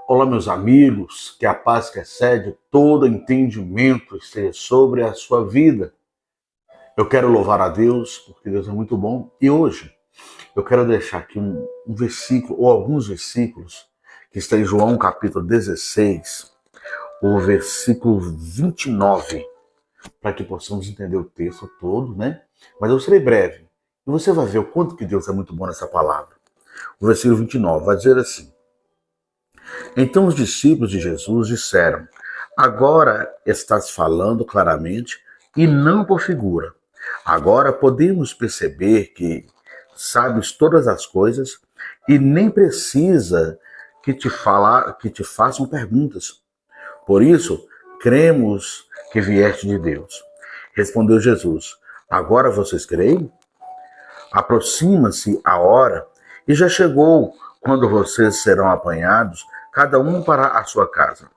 Olá, meus amigos, que a paz que excede todo entendimento esteja sobre a sua vida. Eu quero louvar a Deus, porque Deus é muito bom. E hoje eu quero deixar aqui um versículo, ou alguns versículos, que está em João capítulo 16, o versículo 29, para que possamos entender o texto todo, né? Mas eu serei breve. E você vai ver o quanto que Deus é muito bom nessa palavra. O versículo 29 vai dizer assim: Então os discípulos de Jesus disseram: Agora estás falando claramente e não por figura. Agora podemos perceber que sabes todas as coisas e nem precisa que te façam perguntas. Por isso, cremos que vieste de Deus. Respondeu Jesus: Agora vocês creem? Aproxima-se a hora e já chegou quando vocês serão apanhados, cada um para a sua casa.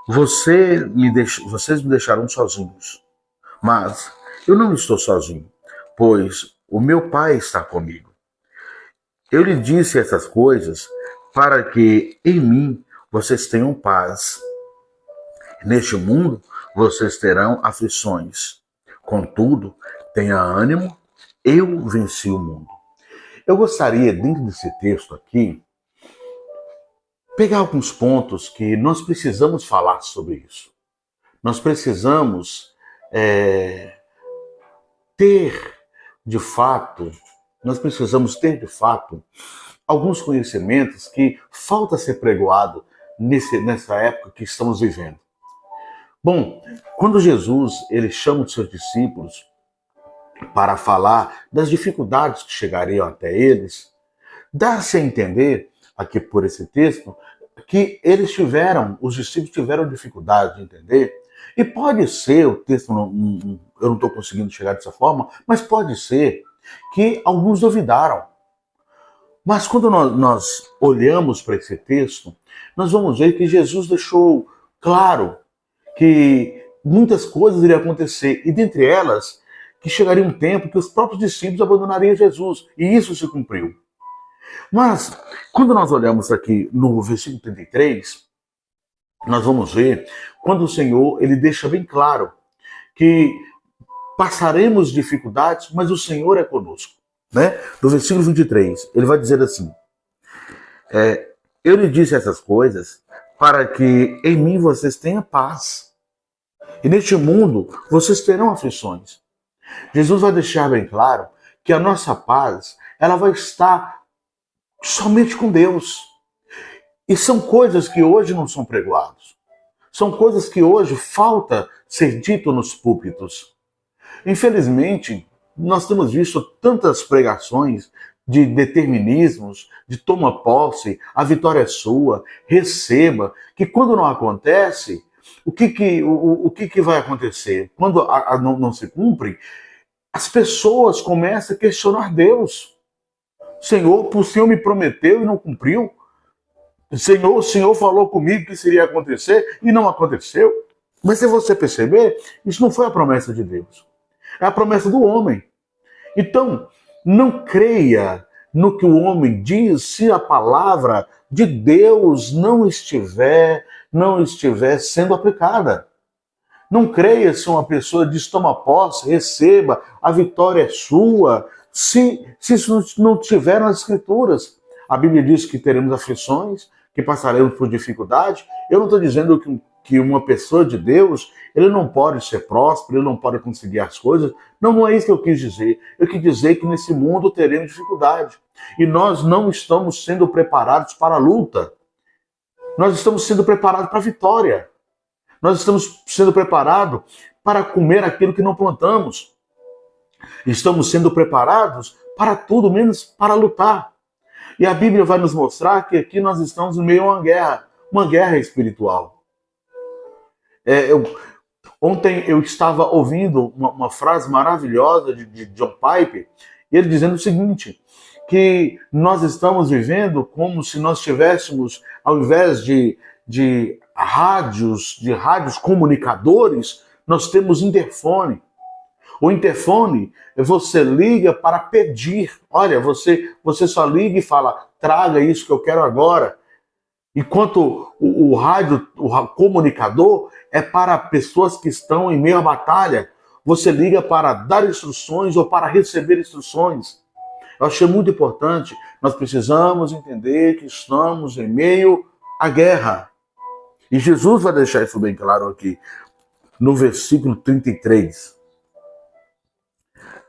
Vocês me deixarão sozinhos, mas eu não estou sozinho, pois o meu Pai está comigo. Eu lhe disse essas coisas para que em mim vocês tenham paz. Neste mundo vocês terão aflições. Contudo, tenha ânimo, eu venci o mundo. Eu gostaria, dentro desse texto aqui, pegar alguns pontos que nós precisamos falar sobre isso. Nós precisamos ter, de fato, alguns conhecimentos que falta ser pregoado nessa época que estamos vivendo. Bom, quando Jesus ele chama os seus discípulos para falar das dificuldades que chegariam até eles, dá-se a entender, aqui por esse texto, que os discípulos tiveram dificuldade de entender, e pode ser, o texto eu não estou conseguindo chegar dessa forma, mas pode ser que alguns duvidaram. Mas quando nós olhamos para esse texto, nós vamos ver que Jesus deixou claro que muitas coisas iriam acontecer, e dentre elas, que chegaria um tempo que os próprios discípulos abandonariam Jesus, e isso se cumpriu. Mas, quando nós olhamos aqui no versículo 33, nós vamos ver quando o Senhor ele deixa bem claro que passaremos dificuldades, mas o Senhor é conosco. Né? No versículo 23, ele vai dizer assim: Eu lhe disse essas coisas para que em mim vocês tenham paz. E neste mundo vocês terão aflições. Jesus vai deixar bem claro que a nossa paz ela vai estar somente com Deus. E são coisas que hoje não são pregoadas. São coisas que hoje falta ser dito nos púlpitos. Infelizmente, nós temos visto tantas pregações de determinismos, de toma posse, a vitória é sua, receba, que quando não acontece, o que vai acontecer? Quando não se cumpre, as pessoas começam a questionar Deus. O Senhor me prometeu e não cumpriu. O Senhor falou comigo que isso iria acontecer e não aconteceu. Mas se você perceber, isso não foi a promessa de Deus. É a promessa do homem. Então, não creia no que o homem diz se a palavra de Deus não estiver sendo aplicada. Não creia se uma pessoa diz toma posse, receba, a vitória é sua, se isso não estiver nas Escrituras. A Bíblia diz que teremos aflições, que passaremos por dificuldade. Eu não estou dizendo que uma pessoa de Deus, ele não pode ser próspero, ele não pode conseguir as coisas. Não é isso que eu quis dizer. Eu quis dizer que nesse mundo teremos dificuldade. E nós não estamos sendo preparados para a luta. Nós estamos sendo preparados para a vitória. Nós estamos sendo preparados para comer aquilo que não plantamos. Estamos sendo preparados para tudo, menos para lutar. E a Bíblia vai nos mostrar que aqui nós estamos no meio de uma guerra espiritual. Ontem eu estava ouvindo uma frase maravilhosa de John Piper, ele dizendo o seguinte, que nós estamos vivendo como se nós tivéssemos, ao invés de rádios comunicadores, nós temos interfone. O interfone, você liga para pedir. Olha, você só liga e fala, traga isso que eu quero agora. Enquanto o rádio, comunicador é para pessoas que estão em meio à batalha. Você liga para dar instruções ou para receber instruções. Eu achei muito importante. Nós precisamos entender que estamos em meio à guerra. E Jesus vai deixar isso bem claro aqui, no versículo 33.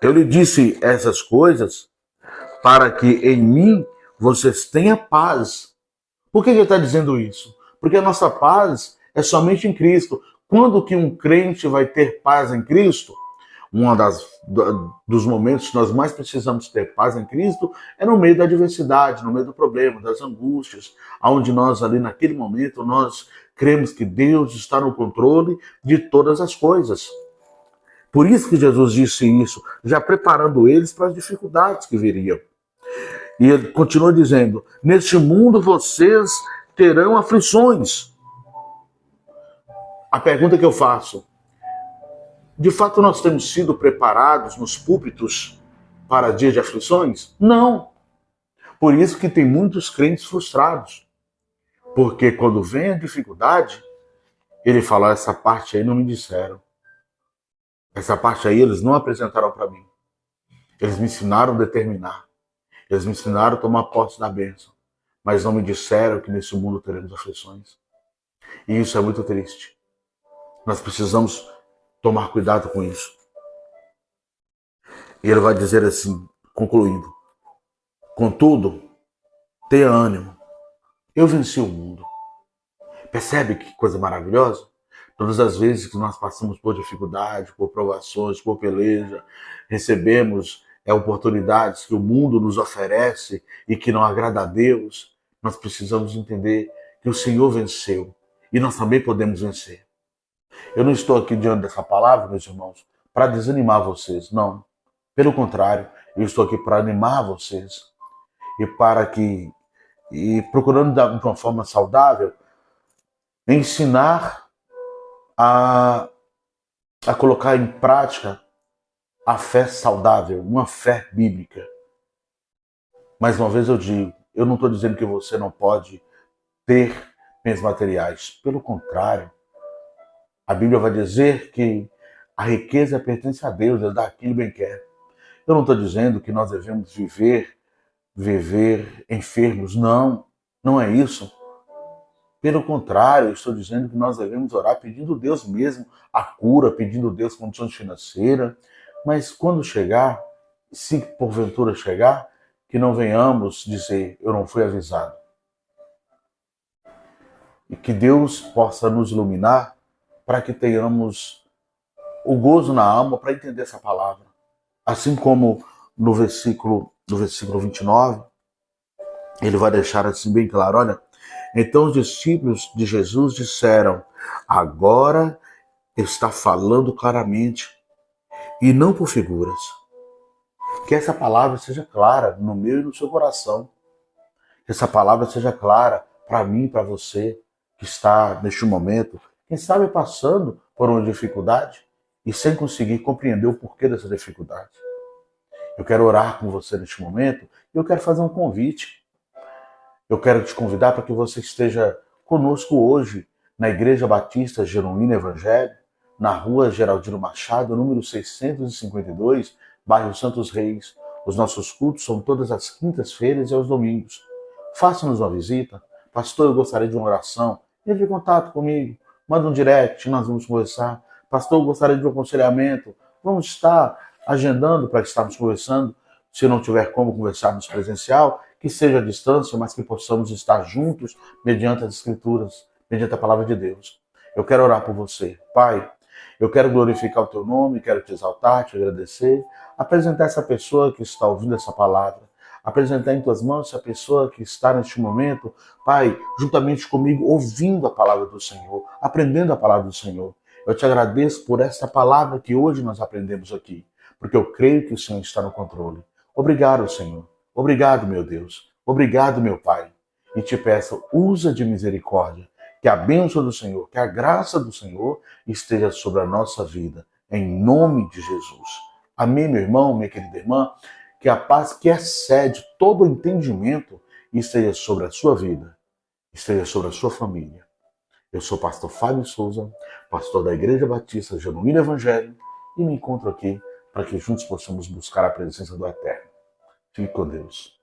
Eu lhe disse essas coisas para que em mim vocês tenham paz. Por que ele está dizendo isso? Porque a nossa paz é somente em Cristo. Quando que um crente vai ter paz em Cristo? Dos momentos que nós mais precisamos ter paz em Cristo é no meio da adversidade, no meio do problema, das angústias, onde nós ali naquele momento nós cremos que Deus está no controle de todas as coisas. Por isso que Jesus disse isso, já preparando eles para as dificuldades que viriam. E ele continua dizendo: neste mundo vocês terão aflições. A pergunta que eu faço: de fato nós temos sido preparados nos púlpitos para dias de aflições? Não. Por isso que tem muitos crentes frustrados. Porque quando vem a dificuldade, ele fala: essa parte aí não me disseram. Essa parte aí eles não apresentaram para mim. Eles me ensinaram a determinar. Eles me ensinaram a tomar posse da bênção. Mas não me disseram que nesse mundo teremos aflições. E isso é muito triste. Nós precisamos tomar cuidado com isso. E ele vai dizer assim, concluindo: contudo, tenha ânimo. Eu venci o mundo. Percebe que coisa maravilhosa? Todas as vezes que nós passamos por dificuldade, por provações, por peleja, recebemos oportunidades que o mundo nos oferece e que não agrada a Deus, nós precisamos entender que o Senhor venceu e nós também podemos vencer. Eu não estou aqui diante dessa palavra, meus irmãos, para desanimar vocês, não. Pelo contrário, eu estou aqui para animar vocês e procurando de uma forma saudável ensinar a colocar em prática a fé saudável, uma fé bíblica. Mais uma vez eu digo, eu não estou dizendo que você não pode ter bens materiais. Pelo contrário, a Bíblia vai dizer que a riqueza pertence a Deus, Ele dá aquilo bem quer. Eu não estou dizendo que nós devemos viver enfermos. Não, não é isso. Pelo contrário, eu estou dizendo que nós devemos orar pedindo a Deus mesmo a cura, pedindo a Deus condições financeiras. Mas quando chegar, se porventura chegar, que não venhamos dizer: eu não fui avisado. E que Deus possa nos iluminar para que tenhamos o gozo na alma para entender essa palavra. Assim como no versículo 29, ele vai deixar assim bem claro: olha, então os discípulos de Jesus disseram: agora está falando claramente e não por figuras. Que essa palavra seja clara no meu e no seu coração. Que essa palavra seja clara para mim e para você que está neste momento, quem sabe passando por uma dificuldade e sem conseguir compreender o porquê dessa dificuldade. Eu quero orar com você neste momento e eu quero fazer um convite. Eu quero te convidar para que você esteja conosco hoje na Igreja Batista Genuíno Evangelho, na rua Geraldino Machado, número 652, bairro Santos Reis. Os nossos cultos são todas as quintas-feiras e aos domingos. Faça-nos uma visita. Pastor, eu gostaria de uma oração. Entre em contato comigo. Manda um direct, nós vamos conversar. Pastor, eu gostaria de um aconselhamento. Vamos estar agendando para estarmos conversando. Se não tiver como conversarmos presencial, que seja à distância, mas que possamos estar juntos mediante as Escrituras, mediante a palavra de Deus. Eu quero orar por você. Pai, eu quero glorificar o teu nome, quero te exaltar, te agradecer, apresentar essa pessoa que está ouvindo essa palavra, apresentar em tuas mãos essa pessoa que está neste momento, Pai, juntamente comigo, ouvindo a palavra do Senhor, aprendendo a palavra do Senhor. Eu te agradeço por essa palavra que hoje nós aprendemos aqui, porque eu creio que o Senhor está no controle. Obrigado, Senhor. Obrigado, meu Deus. Obrigado, meu Pai. E te peço, usa de misericórdia, que a bênção do Senhor, que a graça do Senhor esteja sobre a nossa vida, em nome de Jesus. Amém, meu irmão, minha querida irmã, que a paz que excede todo o entendimento esteja sobre a sua vida. esteja sobre a sua família. Eu sou o pastor Fábio Souza, pastor da Igreja Batista Genuíno Evangelho, e me encontro aqui para que juntos possamos buscar a presença do Eterno. Fique com Deus.